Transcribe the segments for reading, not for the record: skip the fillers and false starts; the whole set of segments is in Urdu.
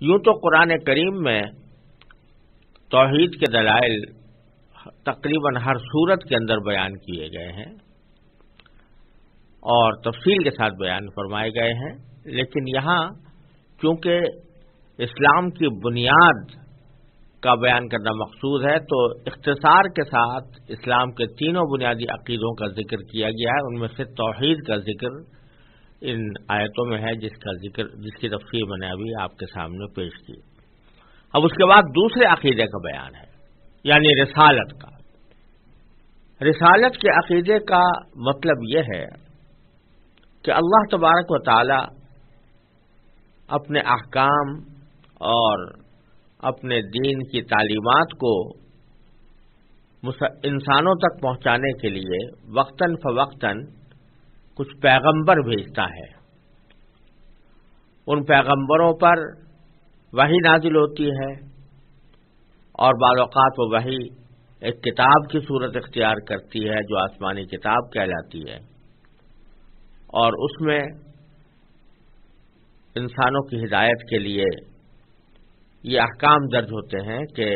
یوں تو قرآن کریم میں توحید کے دلائل تقریباً ہر صورت کے اندر بیان کیے گئے ہیں اور تفصیل کے ساتھ بیان فرمائے گئے ہیں، لیکن یہاں چونکہ اسلام کی بنیاد کا بیان کرنا مقصود ہے تو اختصار کے ساتھ اسلام کے تینوں بنیادی عقیدوں کا ذکر کیا گیا ہے۔ ان میں سے توحید کا ذکر ان آیتوں میں ہے، جس کی تفصیل میں نے ابھی آپ کے سامنے پیش کی۔ اب اس کے بعد دوسرے عقیدے کا بیان ہے، یعنی رسالت کا۔ رسالت کے عقیدے کا مطلب یہ ہے کہ اللہ تبارک و تعالی اپنے احکام اور اپنے دین کی تعلیمات کو انسانوں تک پہنچانے کے لیے وقتاً فوقتاً کچھ پیغمبر بھیجتا ہے۔ ان پیغمبروں پر وحی نازل ہوتی ہے اور بعض اوقات وہ وحی ایک کتاب کی صورت اختیار کرتی ہے جو آسمانی کتاب کہلاتی ہے، اور اس میں انسانوں کی ہدایت کے لیے یہ احکام درج ہوتے ہیں کہ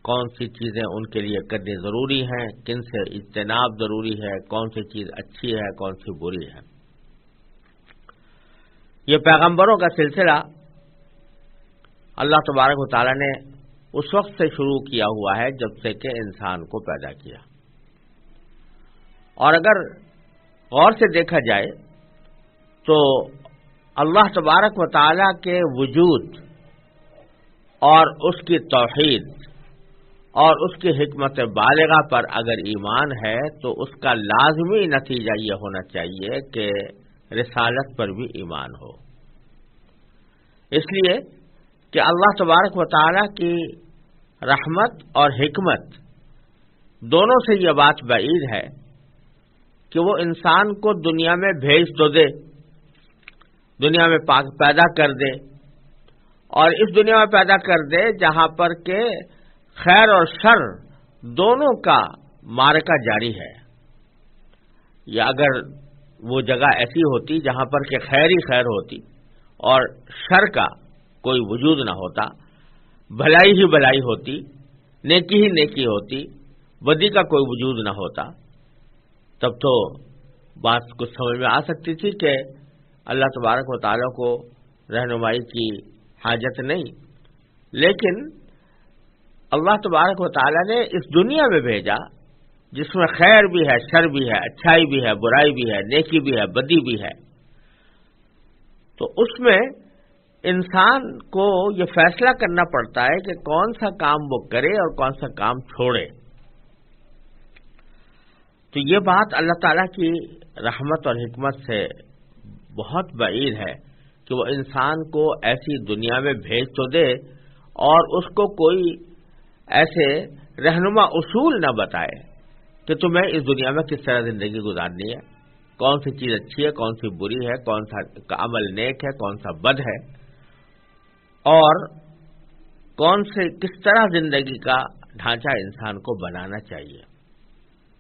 کون سی چیزیں ان کے لیے کرنی ضروری ہیں، کن سے اجتناب ضروری ہے، کون سی چیز اچھی ہے، کون سی بری ہے۔ یہ پیغمبروں کا سلسلہ اللہ تبارک و تعالی نے اس وقت سے شروع کیا ہوا ہے جب سے کہ انسان کو پیدا کیا، اور اگر غور سے دیکھا جائے تو اللہ تبارک و تعالی کے وجود اور اس کی توحید اور اس کی حکمت بالغہ پر اگر ایمان ہے تو اس کا لازمی نتیجہ یہ ہونا چاہیے کہ رسالت پر بھی ایمان ہو، اس لیے کہ اللہ تبارک و تعالی کی رحمت اور حکمت دونوں سے یہ بات بعید ہے کہ وہ انسان کو دنیا میں بھیج تو دے، دنیا میں پیدا کر دے، اور اس دنیا میں پیدا کر دے جہاں پر کہ خیر اور شر دونوں کا معرکہ جاری ہے، یا اگر وہ جگہ ایسی ہوتی جہاں پر کہ خیر ہی خیر ہوتی اور شر کا کوئی وجود نہ ہوتا، بھلائی ہی بھلائی ہوتی، نیکی ہی نیکی ہوتی، بدی کا کوئی وجود نہ ہوتا، تب تو بات کچھ سمجھ میں آ سکتی تھی کہ اللہ تبارک و تعالیٰ کو رہنمائی کی حاجت نہیں۔ لیکن اللہ تبارک و تعالیٰ نے اس دنیا میں بھیجا جس میں خیر بھی ہے، شر بھی ہے، اچھائی بھی ہے، برائی بھی ہے، نیکی بھی ہے، بدی بھی ہے، تو اس میں انسان کو یہ فیصلہ کرنا پڑتا ہے کہ کون سا کام وہ کرے اور کون سا کام چھوڑے۔ تو یہ بات اللہ تعالیٰ کی رحمت اور حکمت سے بہت بعید ہے کہ وہ انسان کو ایسی دنیا میں بھیج تو دے اور اس کو کوئی ایسے رہنما اصول نہ بتائے کہ تمہیں اس دنیا میں کس طرح زندگی گزارنی ہے، کون سی چیز اچھی ہے، کون سی بری ہے، کون سا عمل نیک ہے، کون سا بد ہے، اور کس طرح زندگی کا ڈھانچہ انسان کو بنانا چاہیے۔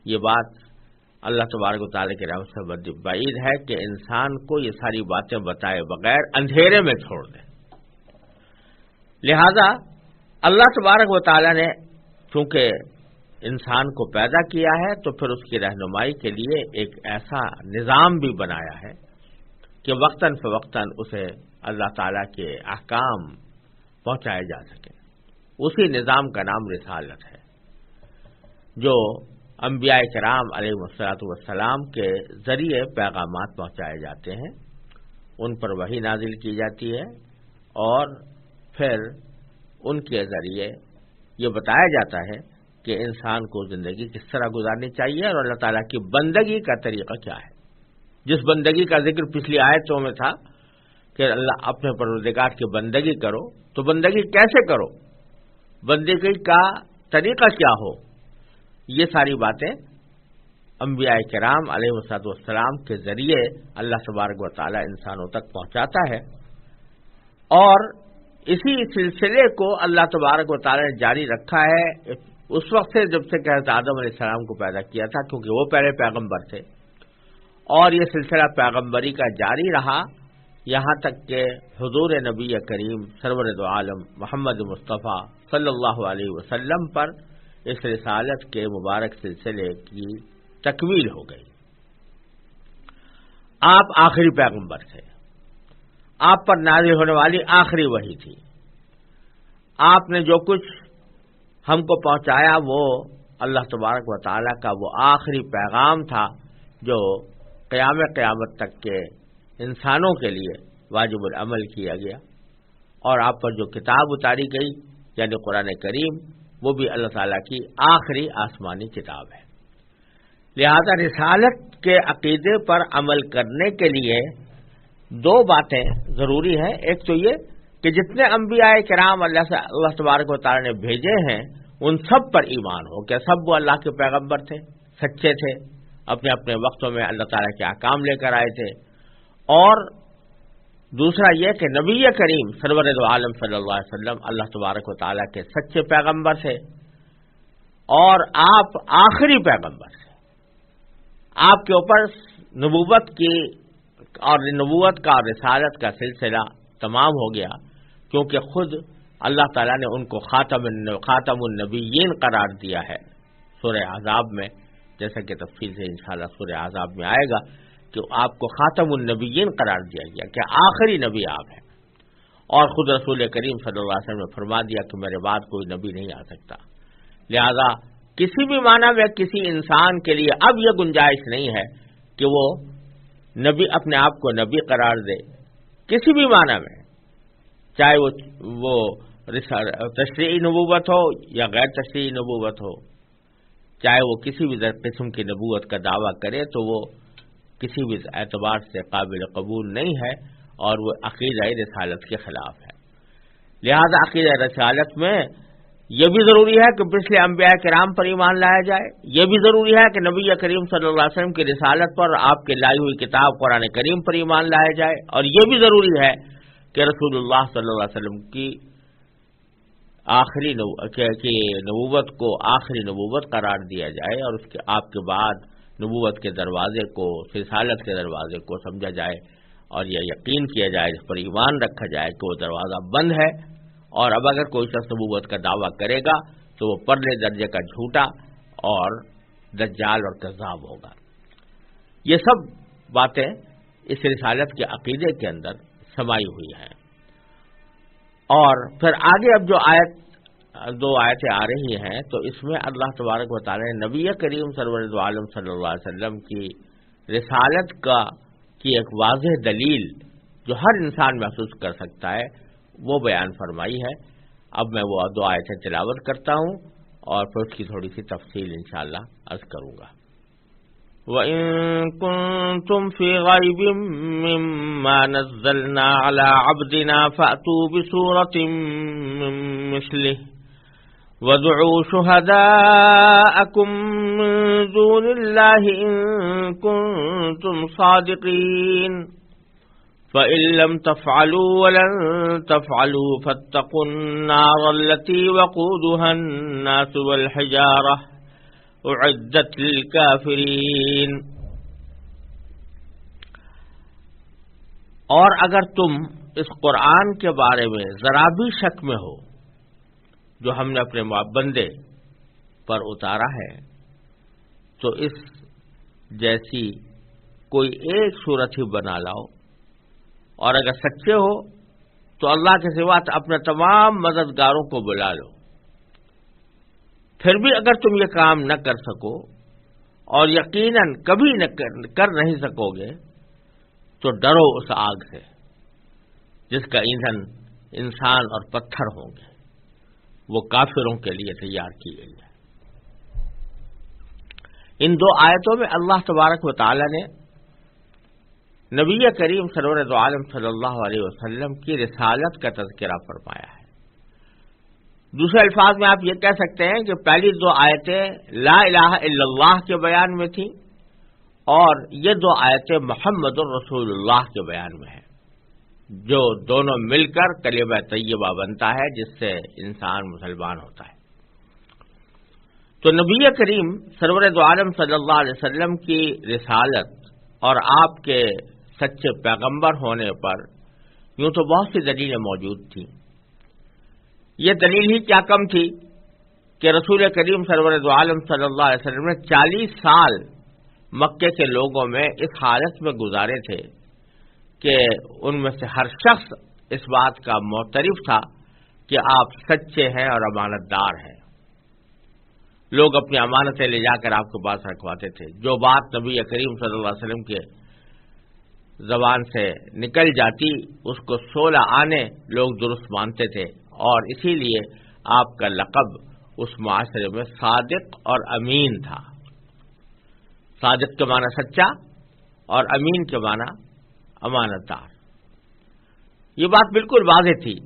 یہ بات اللہ تبارک و تعالیٰ کی رحمت سے بعید ہے کہ انسان کو یہ ساری باتیں بتائے بغیر اندھیرے میں چھوڑ دے۔ لہذا اللہ تبارک و تعالیٰ نے چونکہ انسان کو پیدا کیا ہے تو پھر اس کی رہنمائی کے لیے ایک ایسا نظام بھی بنایا ہے کہ وقتاً فوقتاً اسے اللہ تعالیٰ کے احکام پہنچائے جا سکیں۔ اسی نظام کا نام رسالت ہے، جو انبیاء کرام علیہ السلام کے ذریعے پیغامات پہنچائے جاتے ہیں، ان پر وحی نازل کی جاتی ہے، اور پھر ان کے ذریعے یہ بتایا جاتا ہے کہ انسان کو زندگی کس طرح گزارنی چاہیے اور اللہ تعالیٰ کی بندگی کا طریقہ کیا ہے۔ جس بندگی کا ذکر پچھلی آیتوں میں تھا کہ اللہ اپنے پروردگار کی بندگی کرو، تو بندگی کیسے کرو، بندگی کا طریقہ کیا ہو، یہ ساری باتیں انبیاء کرام علیہ السلام کے ذریعے اللہ تبارک و تعالی انسانوں تک پہنچاتا ہے، اور اسی سلسلے کو اللہ تبارک و تعالی نے جاری رکھا ہے اس وقت سے جب سے کہ حضرت آدم علیہ السلام کو پیدا کیا تھا، کیونکہ وہ پہلے پیغمبر تھے، اور یہ سلسلہ پیغمبری کا جاری رہا یہاں تک کہ حضور نبی کریم سرور دو عالم محمد مصطفیٰ صلی اللہ علیہ وسلم پر اس رسالت کے مبارک سلسلے کی تکمیل ہو گئی۔ آپ آخری پیغمبر تھے، آپ پر نازل ہونے والی آخری وحی تھی، آپ نے جو کچھ ہم کو پہنچایا وہ اللہ تبارک و تعالیٰ کا وہ آخری پیغام تھا جو قیامت تک کے انسانوں کے لیے واجب العمل کیا گیا، اور آپ پر جو کتاب اتاری گئی یعنی قرآن کریم وہ بھی اللہ تعالیٰ کی آخری آسمانی کتاب ہے۔ لہذا رسالت کے عقیدے پر عمل کرنے کے لیے دو باتیں ضروری ہیں۔ ایک تو یہ کہ جتنے انبیاء کرام اللہ تبارک و تعالیٰ نے بھیجے ہیں ان سب پر ایمان ہو کہ سب وہ اللہ کے پیغمبر تھے، سچے تھے، اپنے اپنے وقتوں میں اللہ تعالیٰ کے احکام لے کر آئے تھے، اور دوسرا یہ کہ نبی کریم سرور دو عالم صلی اللہ علیہ وسلم اللہ تبارک و تعالیٰ کے سچے پیغمبر تھے، اور آپ آخری پیغمبر تھے۔ آپ کے اوپر نبوت کا اور رسالت کا سلسلہ تمام ہو گیا، کیونکہ خود اللہ تعالیٰ نے ان کو خاتم النبیین قرار دیا ہے سورہ احزاب میں، جیسا کہ تفصیل سے انشاءاللہ سورہ احزاب میں آئے گا کہ آپ کو خاتم النبیین قرار دیا گیا کہ آخری نبی آپ ہیں، اور خود رسول کریم صلی اللہ علیہ وسلم نے فرما دیا کہ میرے بعد کوئی نبی نہیں آ سکتا۔ لہذا کسی بھی معنی میں کسی انسان کے لیے اب یہ گنجائش نہیں ہے کہ وہ نبی اپنے آپ کو نبی قرار دے، کسی بھی معنی میں، چاہے وہ تشریعی نبوت ہو یا غیر تشریعی نبوت ہو، چاہے وہ کسی بھی قسم کی نبوت کا دعویٰ کرے تو وہ کسی بھی اعتبار سے قابل قبول نہیں ہے، اور وہ عقیدہ رسالت کے خلاف ہے۔ لہذا عقیدہ رسالت میں یہ بھی ضروری ہے کہ پچھلے انبیاء کرام پر ایمان لایا جائے، یہ بھی ضروری ہے کہ نبی کریم صلی اللہ علیہ وسلم کی رسالت پر، آپ کے لائی ہوئی کتاب قرآن کریم پر ایمان لایا جائے، اور یہ بھی ضروری ہے کہ رسول اللہ صلی اللہ علیہ وسلم کی نبوت کو آخری نبوت قرار دیا جائے، اور اس کے آپ کے بعد نبوت کے دروازے کو، رسالت کے دروازے کو سمجھا جائے، اور یہ یقین کیا جائے، اس پر ایمان رکھا جائے کہ وہ دروازہ بند ہے، اور اب اگر کوئی شخص نبوت کا دعویٰ کرے گا تو وہ پرلے درجے کا جھوٹا اور دجال اور کذاب ہوگا۔ یہ سب باتیں اس رسالت کے عقیدے کے اندر سمائی ہوئی ہیں۔ اور پھر آگے اب جو دو آیتیں آ رہی ہیں تو اس میں اللہ تبارک و تعالی نے نبی کریم سرور دو عالم صلی اللہ علیہ وسلم کی رسالت کی ایک واضح دلیل جو ہر انسان محسوس کر سکتا ہے وہ بیان فرمائی ہے۔ اب میں وہ دو آیتیں تلاوت کرتا ہوں اور پھر اس کی تھوڑی سی تفصیل انشاءاللہ عرض کروں گا۔ وَإِن كُنتُمْ فِي رَيْبٍ مِّمَّا نَزَّلْنَا عَلَىٰ عَبْدِنَا فَأْتُوا بِسُورَةٍ مِّن مِّثْلِهِ وَادْعُوا شُهَدَاءَكُم مِّن دُونِ اللَّهِ إِن كُنتُمْ صَادِقِينَ فَإِن لَّمْ تَفْعَلُوا وَلَن تَفْعَلُوا فَاتَّقُوا النَّارَ الَّتِي وَقُودُهَا النَّاسُ وَالْحِجَارَةُ اعدت للکافرین۔ اور اگر تم اس قرآن کے بارے میں ذرا بھی شک میں ہو جو ہم نے اپنے بندے پر اتارا ہے تو اس جیسی کوئی ایک صورت ہی بنا لاؤ، اور اگر سچے ہو تو اللہ کے سوا اپنے تمام مددگاروں کو بلا لو۔ پھر بھی اگر تم یہ کام نہ کر سکو اور یقیناً کبھی نہ کر نہیں سکو گے تو ڈرو اس آگ سے جس کا ایندھن انسان اور پتھر ہوں گے، وہ کافروں کے لیے تیار کی گئی ہے۔ ان دو آیتوں میں اللہ تبارک و تعالی نے نبی کریم سرور دو عالم صلی اللہ علیہ وسلم کی رسالت کا تذکرہ فرمایا ہے۔ دوسرے الفاظ میں آپ یہ کہہ سکتے ہیں کہ پہلی دو آیتیں لا الہ الا اللہ کے بیان میں تھیں، اور یہ دو آیتیں محمد الرسول اللہ کے بیان میں ہیں، جو دونوں مل کر کلمہ طیبہ بنتا ہے جس سے انسان مسلمان ہوتا ہے۔ تو نبی کریم سرور دو عالم صلی اللہ علیہ وسلم کی رسالت اور آپ کے سچے پیغمبر ہونے پر یوں تو بہت سی دلیلیں موجود تھیں. یہ دلیل ہی کیا کم تھی کہ رسول کریم سرور دو عالم صلی اللہ علیہ وسلم نے 40 سال مکے کے لوگوں میں اس حالت میں گزارے تھے کہ ان میں سے ہر شخص اس بات کا معترف تھا کہ آپ سچے ہیں اور امانت دار ہیں. لوگ اپنی امانتیں لے جا کر آپ کے پاس رکھواتے تھے. جو بات نبی کریم صلی اللہ علیہ وسلم کے زبان سے نکل جاتی اس کو 16 آنے لوگ درست مانتے تھے، اور اسی لیے آپ کا لقب اس معاشرے میں صادق اور امین تھا. صادق کے معنی سچا اور امین کے معنی امانت دار. یہ بات بالکل واضح تھی.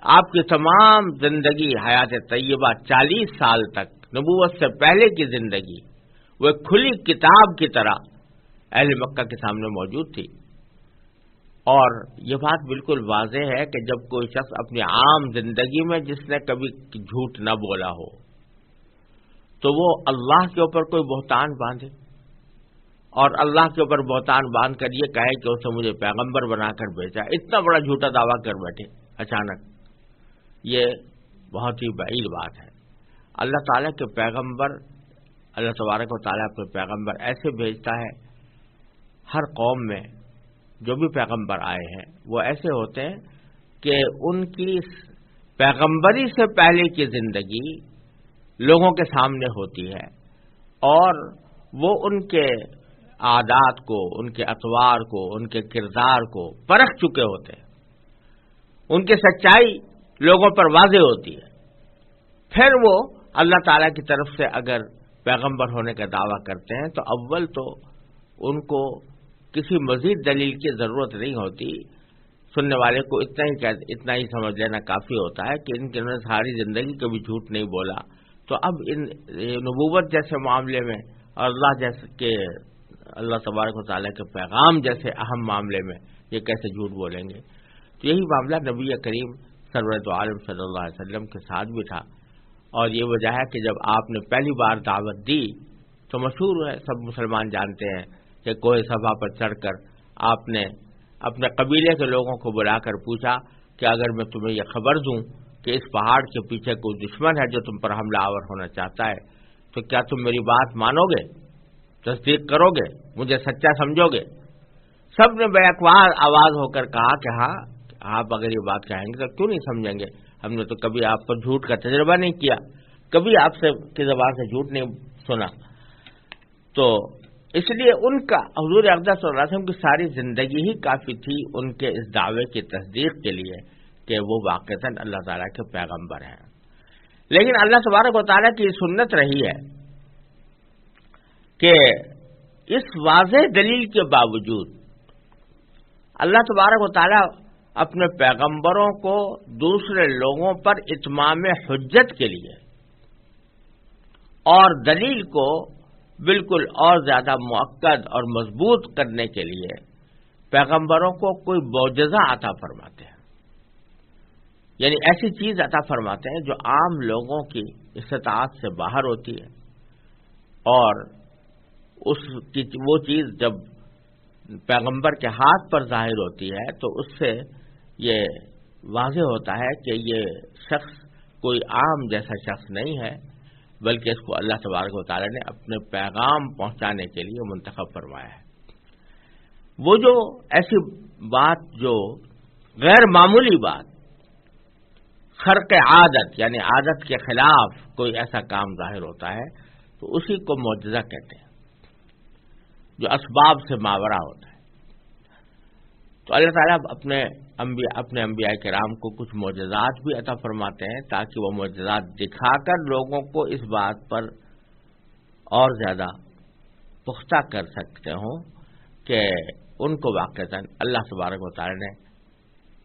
آپ کی تمام زندگی حیات طیبہ 40 سال تک نبوت سے پہلے کی زندگی وہ کھلی کتاب کی طرح اہل مکہ کے سامنے موجود تھی. اور یہ بات بالکل واضح ہے کہ جب کوئی شخص اپنی عام زندگی میں جس نے کبھی جھوٹ نہ بولا ہو تو وہ اللہ کے اوپر کوئی بہتان باندھے اور اللہ کے اوپر بہتان باندھ کر یہ کہے کہ اسے مجھے پیغمبر بنا کر بھیجا، اتنا بڑا جھوٹا دعویٰ کر بیٹھے اچانک، یہ بہت ہی بعید بات ہے. اللہ تعالیٰ کے پیغمبر، اللہ تبارک و تعالیٰ اپنے پیغمبر ایسے بھیجتا ہے. ہر قوم میں جو بھی پیغمبر آئے ہیں وہ ایسے ہوتے ہیں کہ ان کی پیغمبری سے پہلے کی زندگی لوگوں کے سامنے ہوتی ہے اور وہ ان کے عادات کو، ان کے اطوار کو، ان کے کردار کو پرکھ چکے ہوتے ہیں. ان کی سچائی لوگوں پر واضح ہوتی ہے. پھر وہ اللہ تعالیٰ کی طرف سے اگر پیغمبر ہونے کا دعویٰ کرتے ہیں تو اول تو ان کو کسی مزید دلیل کی ضرورت نہیں ہوتی. سننے والے کو اتنا ہی سمجھ لینا کافی ہوتا ہے کہ ان کے انہوں نے ساری زندگی کبھی جھوٹ نہیں بولا، تو اب ان نبوت جیسے معاملے میں اور اللہ تبارک و تعالیٰ کے پیغام جیسے اہم معاملے میں یہ کیسے جھوٹ بولیں گے. تو یہی معاملہ نبی کریم سرور عالم صلی اللہ علیہ وسلم کے ساتھ بھی تھا. اور یہ وجہ ہے کہ جب آپ نے پہلی بار دعوت دی تو مشہور ہے، سب مسلمان جانتے ہیں کہ کوہ صفا پر چڑھ کر آپ نے اپنے قبیلے کے لوگوں کو بلا کر پوچھا کہ اگر میں تمہیں یہ خبر دوں کہ اس پہاڑ کے پیچھے کوئی دشمن ہے جو تم پر حملہ آور ہونا چاہتا ہے تو کیا تم میری بات مانو گے، تصدیق کرو گے، مجھے سچا سمجھو گے؟ سب نے بیک آواز ہو کر کہا کہ ہاں، آپ اگر یہ بات کہیں گے تو کیوں نہیں سمجھیں گے، ہم نے تو کبھی آپ پر جھوٹ کا تجربہ نہیں کیا، کبھی آپ سے کی زبان سے جھوٹ نہیں سنا. تو اس لیے ان کا حضور اقدس صلی اللہ علیہ وسلم کی ساری زندگی ہی کافی تھی ان کے اس دعوے کی تصدیق کے لیے کہ وہ واقعتاً اللہ تعالیٰ کے پیغمبر ہیں. لیکن اللہ تبارک و تعالیٰ کی سنت رہی ہے کہ اس واضح دلیل کے باوجود اللہ تبارک و تعالیٰ اپنے پیغمبروں کو دوسرے لوگوں پر اتمام حجت کے لیے اور دلیل کو بالکل اور زیادہ مؤکد اور مضبوط کرنے کے لیے پیغمبروں کو کوئی معجزہ عطا فرماتے ہیں. یعنی ایسی چیز عطا فرماتے ہیں جو عام لوگوں کی استطاعت سے باہر ہوتی ہے، اور وہ چیز جب پیغمبر کے ہاتھ پر ظاہر ہوتی ہے تو اس سے یہ واضح ہوتا ہے کہ یہ شخص کوئی عام جیسا شخص نہیں ہے، بلکہ اس کو اللہ تبارک و تعالی نے اپنے پیغام پہنچانے کے لیے منتخب فرمایا ہے. وہ جو ایسی بات جو غیر معمولی بات، خرق عادت یعنی عادت کے خلاف کوئی ایسا کام ظاہر ہوتا ہے تو اسی کو معجزہ کہتے ہیں، جو اسباب سے ماورا ہوتا ہے. تو اللہ تعالیٰ اپنے انبیاء کرام کو کچھ معجزات بھی عطا فرماتے ہیں تاکہ وہ معجزات دکھا کر لوگوں کو اس بات پر اور زیادہ پختہ کر سکتے ہوں کہ ان کو واقعتاً اللہ تبارک و تعالی نے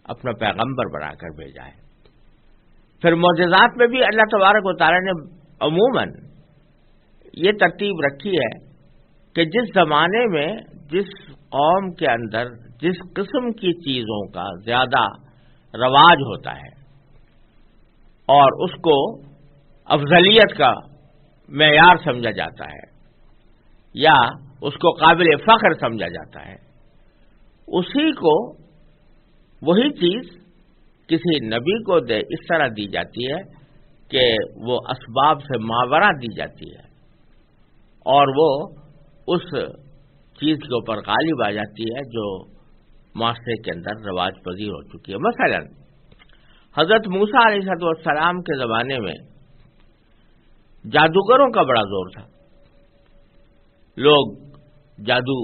اپنا پیغمبر بنا کر بھیجا ہے. پھر معجزات میں بھی اللہ تبارک و تعالی نے عموماً یہ ترتیب رکھی ہے کہ جس زمانے میں جس قوم کے اندر جس قسم کی چیزوں کا زیادہ رواج ہوتا ہے اور اس کو افضلیت کا معیار سمجھا جاتا ہے یا اس کو قابل فخر سمجھا جاتا ہے، اسی کو وہی چیز کسی نبی کو اس طرح دی جاتی ہے کہ وہ اسباب سے ماورا دی جاتی ہے اور وہ اس چیز کے اوپر غالب آ جاتی ہے جو معاشرے کے اندر رواج پذیر ہو چکی ہے۔ مثلا حضرت موسیٰ علیہ السلام کے زمانے میں جادوگروں کا بڑا زور تھا، لوگ جادو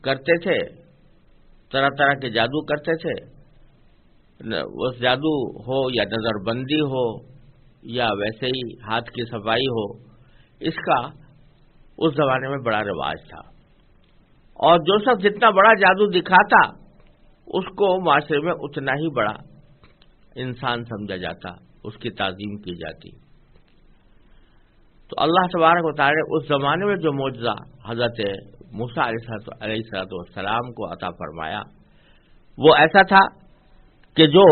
کرتے تھے، طرح طرح کے جادو کرتے تھے، وہ جادو ہو یا نظر بندی ہو یا ویسے ہی ہاتھ کی صفائی ہو، اس کا اس زمانے میں بڑا رواج تھا، اور جو شخص جتنا بڑا جادو دکھاتا اس کو معاشرے میں اتنا ہی بڑا انسان سمجھا جاتا، اس کی تعظیم کی جاتی۔ تو اللہ تبارک و تعالی نے اس زمانے میں جو معجزہ حضرت موسیٰ علیہ السلام کو عطا فرمایا وہ ایسا تھا کہ جو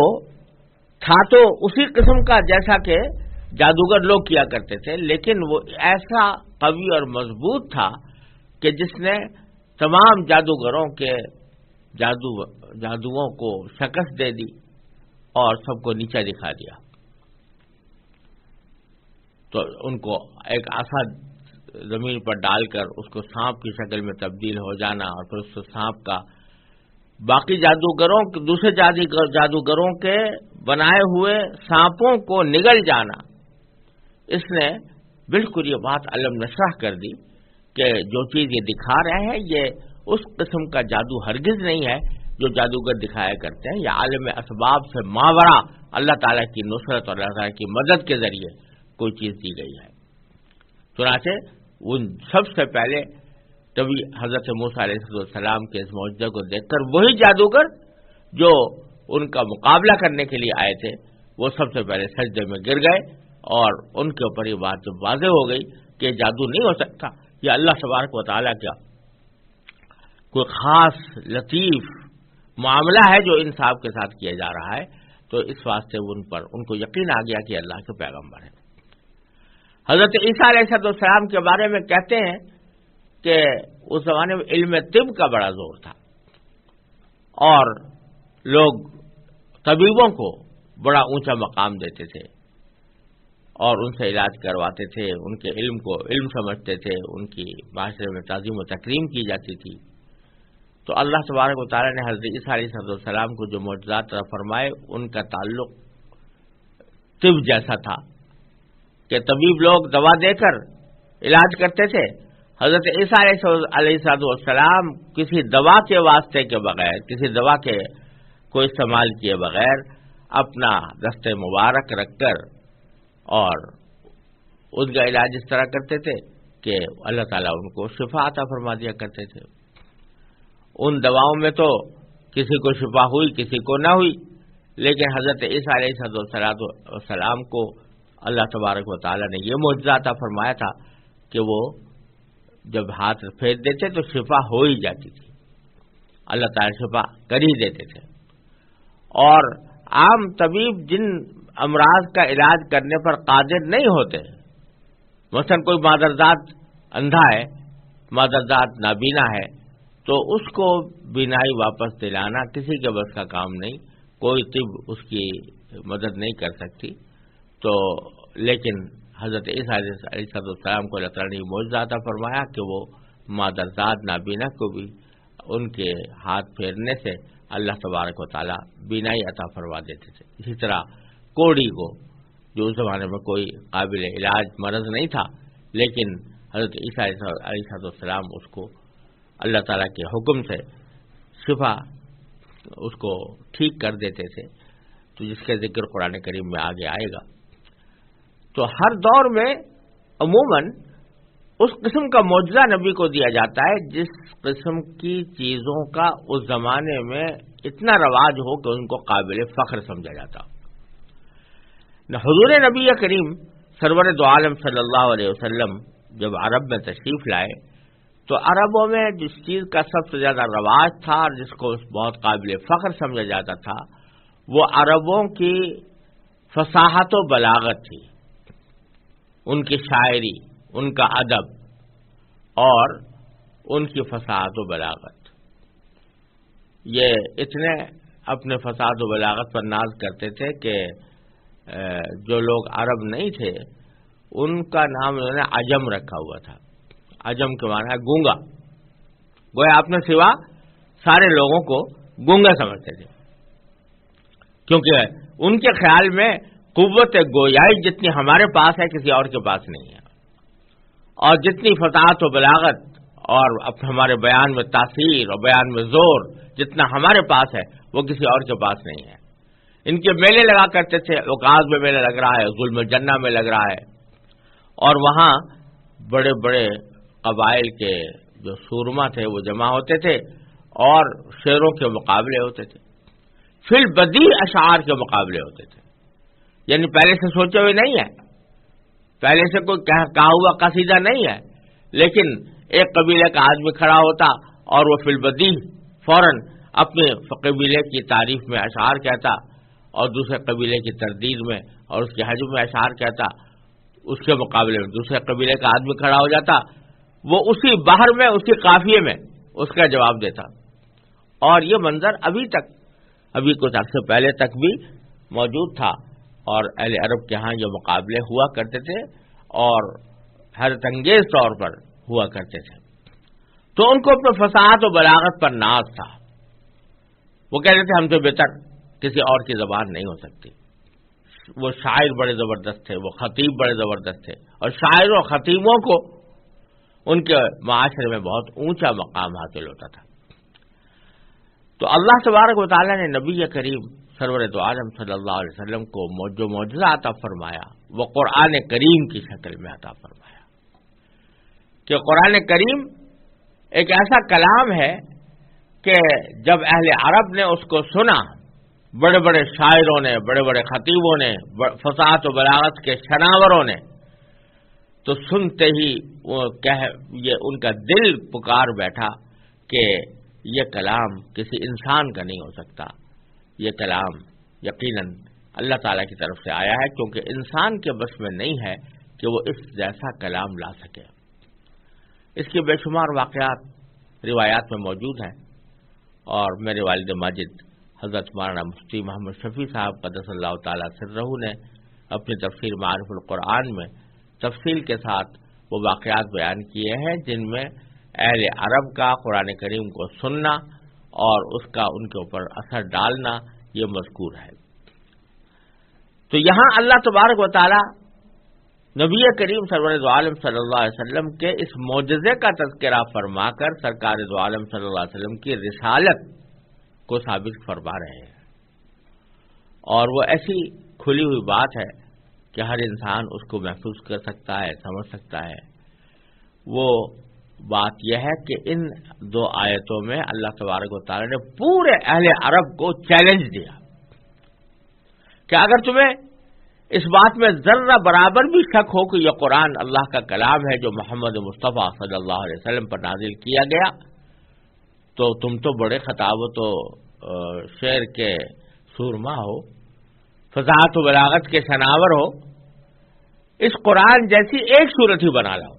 تھا تو اسی قسم کا جیسا کہ جادوگر لوگ کیا کرتے تھے، لیکن وہ ایسا قوی اور مضبوط تھا کہ جس نے تمام جادوگروں کے جادوؤں کو شکست دے دی اور سب کو نیچا دکھا دیا۔ تو ان کو ایک عصا زمین پر ڈال کر اس کو سانپ کی شکل میں تبدیل ہو جانا اور پھر اس سانپ کا باقی جادوگروں دوسرے جادوگروں کے بنائے ہوئے سانپوں کو نگل جانا، اس نے بالکل یہ بات علم نشرح کر دی کہ جو چیز یہ دکھا رہے ہیں یہ اس قسم کا جادو ہرگز نہیں ہے جو جادوگر دکھایا کرتے ہیں، یہ عالم اسباب سے ماورا اللہ تعالیٰ کی نصرت اور اللہ تعالیٰ کی مدد کے ذریعے کوئی چیز دی گئی ہے۔ چنانچہ ان سب سے پہلے تبھی حضرت موسیٰ علیہ السلام کے اس معجزے کو دیکھ کر وہی جادوگر جو ان کا مقابلہ کرنے کے لیے آئے تھے وہ سب سے پہلے سجدے میں گر گئے، اور ان کے اوپر یہ بات جب واضح ہو گئی کہ جادو نہیں ہو سکتا، یہ اللہ تبارک و تعالیٰ کا کوئی خاص لطیف معاملہ ہے جو انصاف کے ساتھ کیا جا رہا ہے، تو اس واسطے ان کو یقین آ گیا کہ اللہ کے پیغمبر ہیں۔ حضرت عیسیٰ علیہ السلام کے بارے میں کہتے ہیں کہ اس زمانے میں علم طب کا بڑا زور تھا اور لوگ طبیبوں کو بڑا اونچا مقام دیتے تھے اور ان سے علاج کرواتے تھے، ان کے علم کو علم سمجھتے تھے، ان کی معاشرے میں تعظیم و تکریم کی جاتی تھی۔ تو اللہ تبارک و تعالیٰ نے حضرت عیسیٰ علیہ السلام کو جو معجزات عطا فرمائے ان کا تعلق طب جیسا تھا کہ طبیب لوگ دوا دے کر علاج کرتے تھے، حضرت عیسیٰ علیہ السلام کسی دوا کے واسطے کے بغیر، کسی دوا کے کو استعمال کیے بغیر اپنا دست مبارک رکھ کر اور ان کا علاج اس طرح کرتے تھے کہ اللہ تعالیٰ ان کو شفا عطا فرما دیا کرتے تھے۔ ان دواؤں میں تو کسی کو شفا ہوئی کسی کو نہ ہوئی، لیکن حضرت عیسیٰ علیہ السلام کو اللہ تبارک و تعالیٰ نے یہ معجزہ عطا فرمایا تھا کہ وہ جب ہاتھ پھیر دیتے تو شفا ہو ہی جاتی تھی، اللہ تعالیٰ شفا کر ہی دیتے تھے۔ اور عام طبیب جن امراض کا علاج کرنے پر قادر نہیں ہوتے، مثلا کوئی مادرزاد اندھا ہے، مادرزاد نابینا ہے، تو اس کو بینائی واپس دلانا کسی کے بس کا کام نہیں، کوئی طب اس کی مدد نہیں کر سکتی۔ تو لیکن حضرت عیسیٰ علیہ السلام کو اللہ تعالیٰ نے معجزہ عطا فرمایا کہ وہ مادرزاد نابینا کو بھی ان کے ہاتھ پھیرنے سے اللہ تبارک و تعالیٰ بینائی عطا فرما دیتے تھے۔ اسی طرح کوڑی کو، جو اس زمانے میں کوئی قابل علاج مرض نہیں تھا، لیکن حضرت عیسیٰ علیہ السلام اس کو اللہ تعالیٰ کے حکم سے شفا اس کو ٹھیک کر دیتے تھے، تو جس کے ذکر قرآن کریم میں آگے آئے گا۔ تو ہر دور میں عموماً اس قسم کا معجزہ نبی کو دیا جاتا ہے جس قسم کی چیزوں کا اس زمانے میں اتنا رواج ہو کہ ان کو قابل فخر سمجھا جاتا ہو۔ حضور نبی کریم سرور دو عالم صلی اللہ علیہ وسلم جب عرب میں تشریف لائے تو عربوں میں جس چیز کا سب سے زیادہ رواج تھا اور جس کو بہت قابل فخر سمجھا جاتا تھا وہ عربوں کی فصاحت و بلاغت تھی، ان کی شاعری، ان کا ادب اور ان کی فصاحت و بلاغت۔ یہ اتنے اپنے فساد و بلاغت پر ناز کرتے تھے کہ جو لوگ عرب نہیں تھے ان کا نام انہوں نے عجم رکھا ہوا تھا. عجم کے معنی ہے گونگا. گویا اپنے سوا سارے لوگوں کو گونگا سمجھتے تھے، کیونکہ ان کے خیال میں قوت گویائی جتنی ہمارے پاس ہے کسی اور کے پاس نہیں ہے، اور جتنی فصاحت و بلاغت اور ہمارے بیان میں تاثیر اور بیان میں زور جتنا ہمارے پاس ہے وہ کسی اور کے پاس نہیں ہے. ان کے میلے لگا کرتے تھے، اوقاز میں میلہ لگ رہا ہے، ظلم جنہ میں لگ رہا ہے، اور وہاں بڑے بڑے قبائل کے جو سورما تھے وہ جمع ہوتے تھے اور شعروں کے مقابلے ہوتے تھے، فی البدیع اشعار کے مقابلے ہوتے تھے. یعنی پہلے سے سوچے ہوئے نہیں ہے، پہلے سے کوئی کہا ہوا قصیدہ نہیں ہے، لیکن ایک قبیلے کا آدمی کھڑا ہوتا اور وہ فی البدیع فوراً اپنے قبیلے کی تعریف میں اشعار کہتا اور دوسرے قبیلے کی تردید میں اور اس کے حجم میں اشعار کہتا. اس کے مقابلے میں دوسرے قبیلے کا آدمی کھڑا ہو جاتا، وہ اسی بحر میں اسی قافیے میں اس کا جواب دیتا. اور یہ منظر ابھی کچھ عرصے پہلے تک بھی موجود تھا، اور اہل عرب کے ہاں یہ مقابلے ہوا کرتے تھے اور حیرت انگیز طور پر ہوا کرتے تھے. تو ان کو اپنے فصاحت و بلاغت پر ناز تھا. وہ کہتے تھے ہم سے بہتر کسی اور کی زبان نہیں ہو سکتی. وہ شاعر بڑے زبردست تھے، وہ خطیب بڑے زبردست تھے، اور شاعر و خطیبوں کو ان کے معاشرے میں بہت اونچا مقام حاصل ہوتا تھا. تو اللہ تبارک و تعالیٰ نے نبی کریم سرور دو عالم صلی اللہ علیہ وسلم کو جو معجزہ عطا فرمایا وہ قرآن کریم کی شکل میں عطا فرمایا. کہ قرآن کریم ایک ایسا کلام ہے کہ جب اہل عرب نے اس کو سنا، بڑے بڑے شاعروں نے، بڑے بڑے خطیبوں نے، فصاحت و بلاغت کے شناوروں نے، تو سنتے ہی یہ ان کا دل پکار بیٹھا کہ یہ کلام کسی انسان کا نہیں ہو سکتا. یہ کلام یقیناً اللہ تعالیٰ کی طرف سے آیا ہے، کیونکہ انسان کے بس میں نہیں ہے کہ وہ اس جیسا کلام لا سکے. اس کے بے شمار واقعات روایات میں موجود ہیں، اور میرے والد ماجد حضرت مولانا مفتی محمد شفیع صاحب قدس اللہ تعالیٰ سرہ نے اپنی تفسیر معارف القرآن میں تفصیل کے ساتھ وہ واقعات بیان کیے ہیں جن میں اہل عرب کا قرآن کریم کو سننا اور اس کا ان کے اوپر اثر ڈالنا یہ مذکور ہے. تو یہاں اللہ تبارک و تعالی نبی کریم سرور دو عالم صلی اللہ علیہ وسلم کے اس معجزے کا تذکرہ فرما کر سرکار دو عالم صلی اللہ علیہ وسلم کی رسالت کو ثابت فرما رہے ہیں. اور وہ ایسی کھلی ہوئی بات ہے کہ ہر انسان اس کو محفوظ کر سکتا ہے، سمجھ سکتا ہے. وہ بات یہ ہے کہ ان دو آیتوں میں اللہ تبارک و تعالی نے پورے اہل عرب کو چیلنج دیا کہ اگر تمہیں اس بات میں ذرہ برابر بھی شک ہو کہ یہ قرآن اللہ کا کلام ہے جو محمد مصطفیٰ صلی اللہ علیہ وسلم پر نازل کیا گیا، تو تم تو بڑے خطابت و شعر کے سورما ہو، فصاحت و بلاغت کے شناور ہو. اس قرآن جیسی ایک صورت ہی بنا لاؤ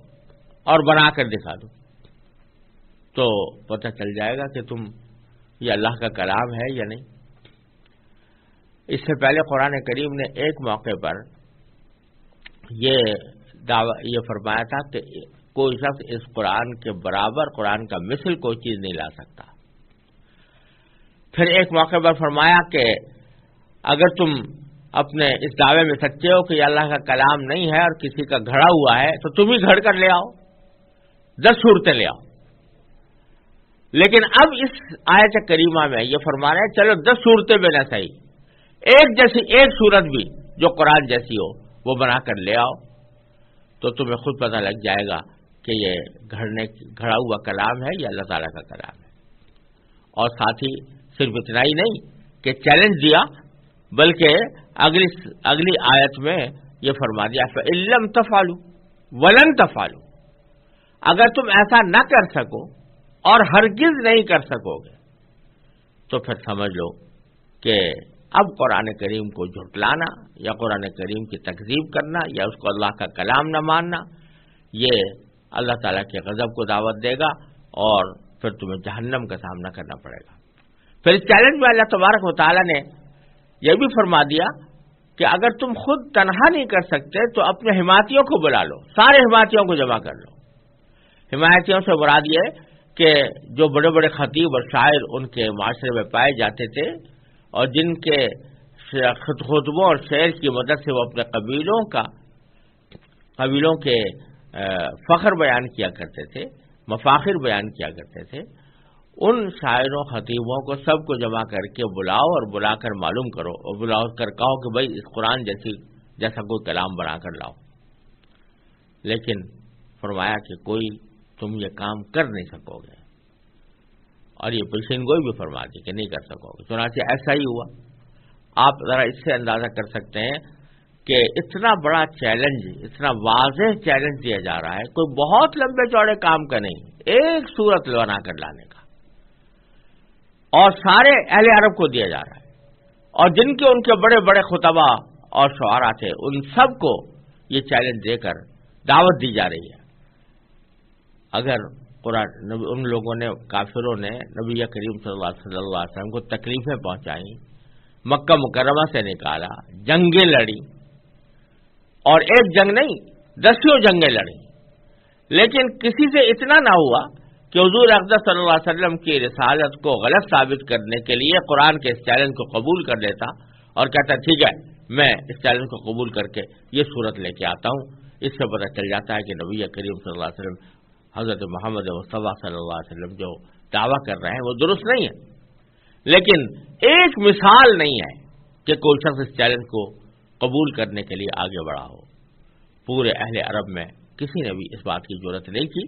اور بنا کر دکھا دو، تو پتہ چل جائے گا کہ تم یہ اللہ کا کلام ہے یا نہیں. اس سے پہلے قرآن کریم نے ایک موقع پر یہ فرمایا تھا کہ کوئی شخص اس قرآن کے برابر، قرآن کا مثل کوئی چیز نہیں لا سکتا. پھر ایک موقع پر فرمایا کہ اگر تم اپنے اس دعوے میں سچے ہو کہ یہ اللہ کا کلام نہیں ہے اور کسی کا گھڑا ہوا ہے تو تم ہی گھڑ کر لے آؤ، 10 صورتیں لے آؤ. لیکن اب اس آیت کریمہ میں یہ فرما رہے ہیں چلو 10 صورتیں بھی نہ صحیح، ایک جیسی ایک صورت بھی جو قرآن جیسی ہو وہ بنا کر لے آؤ، تو تمہیں خود پتہ لگ جائے گا کہ یہ گھڑا ہوا کلام ہے یا اللہ تعالیٰ کا کلام ہے. اور ساتھ ہی صرف اتنا ہی نہیں کہ چیلنج دیا، بلکہ اگلی آیت میں یہ فرما دیا فَإِن لَّمْ تَفْعَلُوا وَلَن تَفْعَلُوا، اگر تم ایسا نہ کر سکو اور ہرگز نہیں کر سکو گے تو پھر سمجھ لو کہ اب قرآن کریم کو جھٹلانا یا قرآن کریم کی تکذیب کرنا یا اس کو اللہ کا کلام نہ ماننا یہ اللہ تعالیٰ کے غضب کو دعوت دے گا اور پھر تمہیں جہنم کا سامنا کرنا پڑے گا. پھر اس چیلنج میں اللہ تبارک و تعالیٰ نے یہ بھی فرما دیا کہ اگر تم خود تنہا نہیں کر سکتے تو اپنے حمایتیوں کو بلا لو، سارے حمایتیوں کو جمع کر لو۔ حمایتیوں سے مراد یہ کہ جو بڑے بڑے خطیب اور شاعر ان کے معاشرے میں پائے جاتے تھے اور جن کے خطبوں اور شعر کی مدد سے وہ اپنے قبیلوں کے فخر بیان کیا کرتے تھے، مفاخر بیان کیا کرتے تھے، ان شاعروں خطیبوں کو سب کو جمع کر کے بلاؤ اور بلا کر معلوم کرو اور بلا کر کہو کہ بھائی اس قرآن جیسا کوئی کلام بنا کر لاؤ۔ لیکن فرمایا کہ کوئی تم یہ کام کر نہیں سکو گے، اور یہ پیشین گوئی بھی فرما دی کہ نہیں کر سکو گے۔ چنانچہ ایسا ہی ہوا۔ آپ ذرا اس سے اندازہ کر سکتے ہیں کہ اتنا بڑا چیلنج، اتنا واضح چیلنج دیا جا رہا ہے، کوئی بہت لمبے چوڑے کام کا نہیں، ایک سورت بنا کر لانے کا، اور سارے اہل عرب کو دیا جا رہا ہے، اور جن کے ان کے بڑے بڑے خطباء اور شعراء تھے ان سب کو یہ چیلنج دے کر دعوت دی جا رہی ہے۔ اگر قرآن ان لوگوں نے، کافروں نے نبی کریم صلی اللہ علیہ وسلم کو تکلیفیں پہنچائیں، مکہ مکرمہ سے نکالا، جنگیں لڑی، اور ایک جنگ نہیں دسیوں جنگیں لڑی، لیکن کسی سے اتنا نہ ہوا کہ حضور اقدس صلی اللہ علیہ وسلم کی رسالت کو غلط ثابت کرنے کے لیے قرآن کے اس چیلنج کو قبول کر لیتا اور کہتا ٹھیک ہے میں اس چیلنج کو قبول کر کے یہ صورت لے کے آتا ہوں۔ اس سے پتہ چل جاتا ہے کہ نبی کریم صلی اللہ علیہ وسلم، حضرت محمد مصطفیٰ صلی اللہ علیہ وسلم جو دعویٰ کر رہے ہیں وہ درست نہیں ہے۔ لیکن ایک مثال نہیں ہے کہ کوئی شخص اس چیلنج کو قبول کرنے کے لیے آگے بڑھا ہو۔ پورے اہل عرب میں کسی نے بھی اس بات کی جرأت نہیں کی۔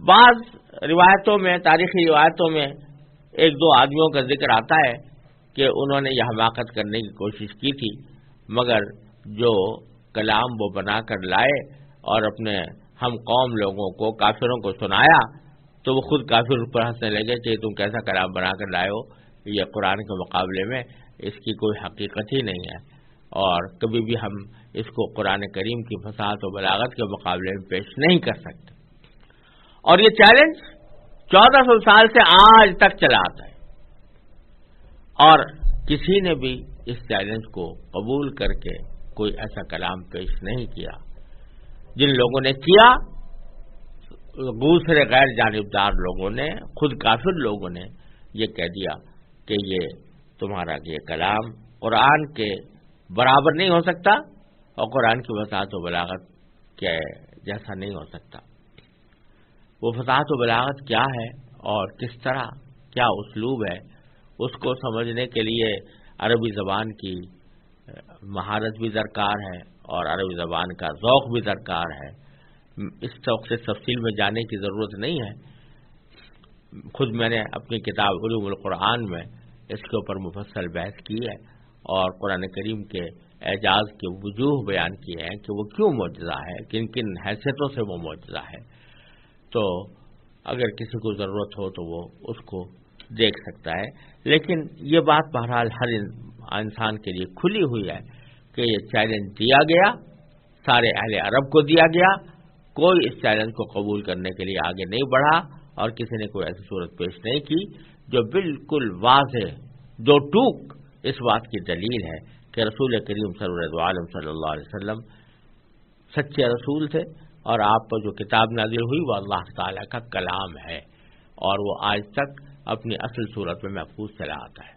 بعض روایتوں میں، تاریخی روایتوں میں ایک دو آدمیوں کا ذکر آتا ہے کہ انہوں نے یہ حماقت کرنے کی کوشش کی تھی، مگر جو کلام وہ بنا کر لائے اور اپنے ہم قوم لوگوں کو، کافروں کو سنایا تو وہ خود کافر پر ہنسنے لگے کہ تم کیسا کلام بنا کر لائے ہو، یہ قرآن کے مقابلے میں اس کی کوئی حقیقت ہی نہیں ہے، اور کبھی بھی ہم اس کو قرآن کریم کی فصاحت و بلاغت کے مقابلے میں پیش نہیں کر سکتے۔ اور یہ چیلنج 1400 سال سے آج تک چلا آتا ہے، اور کسی نے بھی اس چیلنج کو قبول کر کے کوئی ایسا کلام پیش نہیں کیا۔ جن لوگوں نے کیا، دوسرے غیر جانبدار لوگوں نے، خود کافر لوگوں نے یہ کہہ دیا کہ یہ تمہارا یہ کلام قرآن کے برابر نہیں ہو سکتا اور قرآن کی فصاحت و بلاغت کے جیسا نہیں ہو سکتا۔ وہ فصاحت و بلاغت کیا ہے اور کس طرح، کیا اسلوب ہے، اس کو سمجھنے کے لیے عربی زبان کی مہارت بھی درکار ہے اور عربی زبان کا ذوق بھی درکار ہے۔ اس ذوق سے تفصیل میں جانے کی ضرورت نہیں ہے۔ خود میں نے اپنی کتاب علوم القرآن میں اس کے اوپر مفصل بحث کی ہے اور قرآن کریم کے اعجاز کے وجوہ بیان کیے ہیں کہ وہ کیوں معجزہ ہے، کن کن حیثیتوں سے وہ معجزہ ہے۔ تو اگر کسی کو ضرورت ہو تو وہ اس کو دیکھ سکتا ہے، لیکن یہ بات بہرحال ہر انسان کے لیے کھلی ہوئی ہے کہ یہ چیلنج دیا گیا، سارے اہل عرب کو دیا گیا، کوئی اس چیلنج کو قبول کرنے کے لیے آگے نہیں بڑھا اور کسی نے کوئی ایسی صورت پیش نہیں کی جو بالکل واضح دو ٹوک اس بات کی دلیل ہے کہ رسول کریم سرور عالم صلی اللہ علیہ وسلم سچے رسول تھے اور آپ پر جو کتاب نازل ہوئی وہ اللہ تعالیٰ کا کلام ہے اور وہ آج تک اپنی اصل صورت میں محفوظ چلا آتا ہے۔